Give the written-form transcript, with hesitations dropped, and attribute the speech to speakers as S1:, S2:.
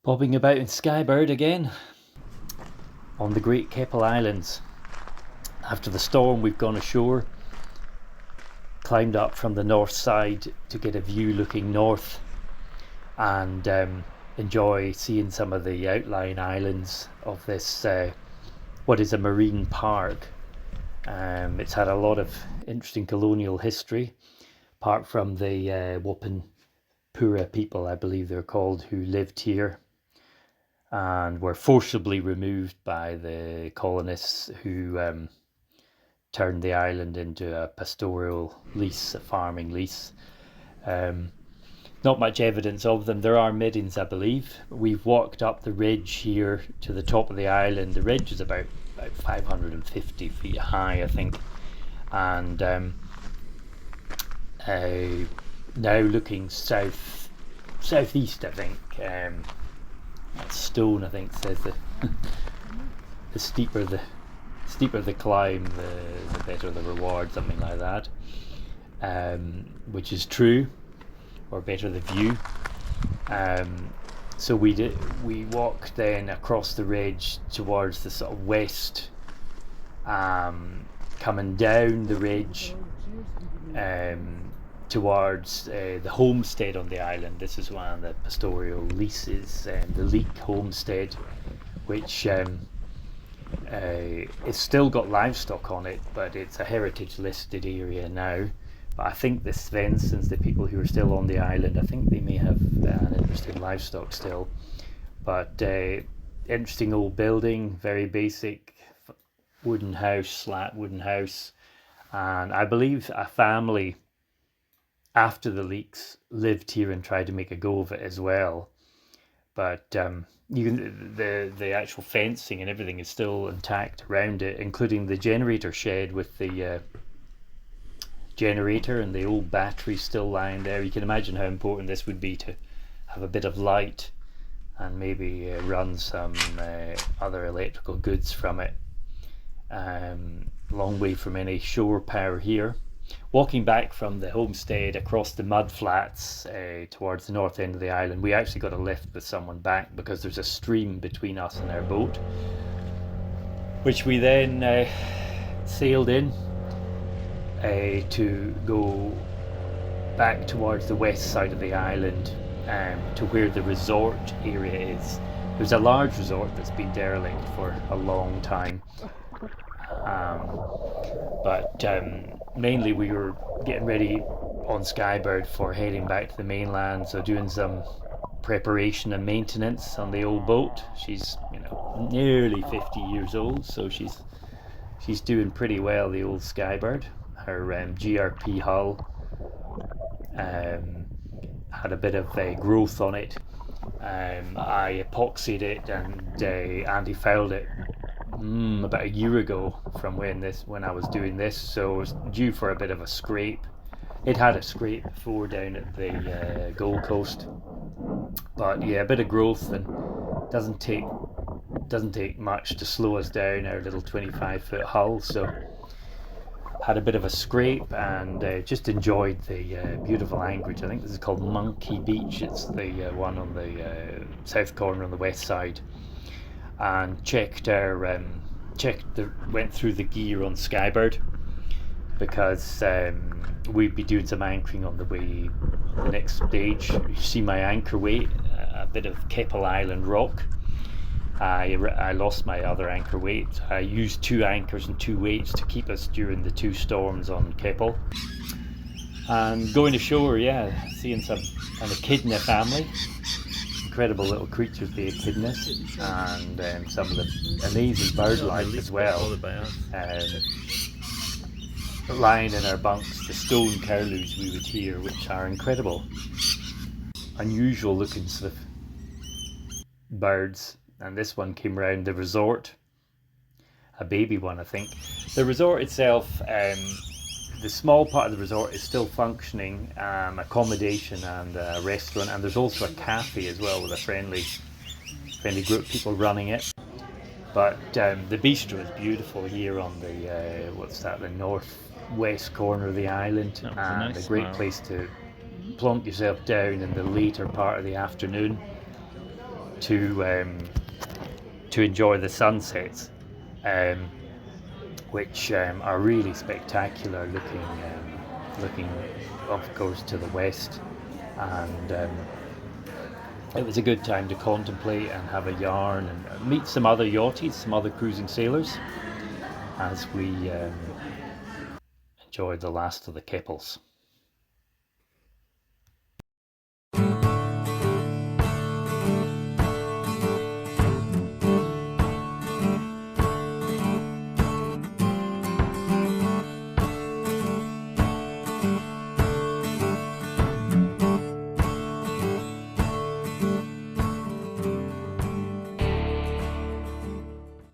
S1: Bobbing about in Skybird again on the Great Keppel Islands. After the storm, we've gone ashore, climbed up from the north side to get a view looking north and enjoy seeing some of the outlying islands of this what is a marine park. It's had a lot of interesting colonial history, apart from the Woppaburra people, I believe they're called, who lived here and were forcibly removed by the colonists who turned the island into a pastoral lease, a farming lease. Not much evidence of them. There are middens, I believe. We've walked up the ridge here to the top of the island. The ridge is about 550 feet high, I think. And now looking southeast, I think. That stone, I think, says the steeper the climb, the better the reward, something like that. Which is true, or better the view. So we walked then across the ridge towards the sort of west, coming down the ridge towards the homestead on the island. This is one of the pastoral leases, the Leek homestead, which it's still got livestock on it, but it's a heritage listed area now. But I think the Svensons, the people who are still on the island, I think they may have an interest in livestock still. But interesting old building, very basic wooden house, flat wooden house. And I believe a family after the leaks lived here and tried to make a go of it as well. But the actual fencing and everything is still intact around it, including the generator shed with the generator and the old battery still lying there. You can imagine how important this would be to have a bit of light and maybe run some other electrical goods from it. Long way from any shore power here. Walking back from the homestead across the mud flats towards the north end of the island, we actually got a lift with someone back because there's a stream between us and our boat, which we then sailed in to go back towards the west side of the island, to where the resort area is. There's a large resort that's been derelict for a long time, but mainly we were getting ready on Skybird for heading back to the mainland, so doing some preparation and maintenance on the old boat. She's nearly 50 years old, so she's doing pretty well, the old Skybird. Her GRP hull had a bit of growth on it. I epoxied it and anti-fouled it about a year ago from when I was doing this, so it was due for a bit of a scrape. It had a scrape before down at the Gold Coast, but yeah, a bit of growth, and doesn't take much to slow us down, our little 25-foot hull. So had a bit of a scrape and just enjoyed the beautiful anchorage. I think this is called Monkey Beach. It's the one on the south corner on the west side. And went through the gear on Skybird because we'd be doing some anchoring on the way, the next stage. You see my anchor weight, a bit of Keppel Island rock. I lost my other anchor weight. I used 2 anchors and 2 weights to keep us during the 2 storms on Keppel. And going ashore, seeing an echidna family. Incredible little creatures, the echidnas, and some of the amazing bird life as well. Lying in our bunks, the stone curlews we would hear, which are incredible, unusual looking sort of birds. And this one came round the resort, a baby one, I think. The resort itself, the small part of the resort is still functioning, accommodation and a restaurant, and there's also a cafe as well with a friendly group of people running it. But the bistro is beautiful here on the the northwest corner of the island, and a great place to plonk yourself down in the later part of the afternoon. to enjoy the sunsets, which are really spectacular, looking of course to the west, and it was a good time to contemplate and have a yarn and meet some other yachties, some other cruising sailors, as we enjoyed the last of the Keppels.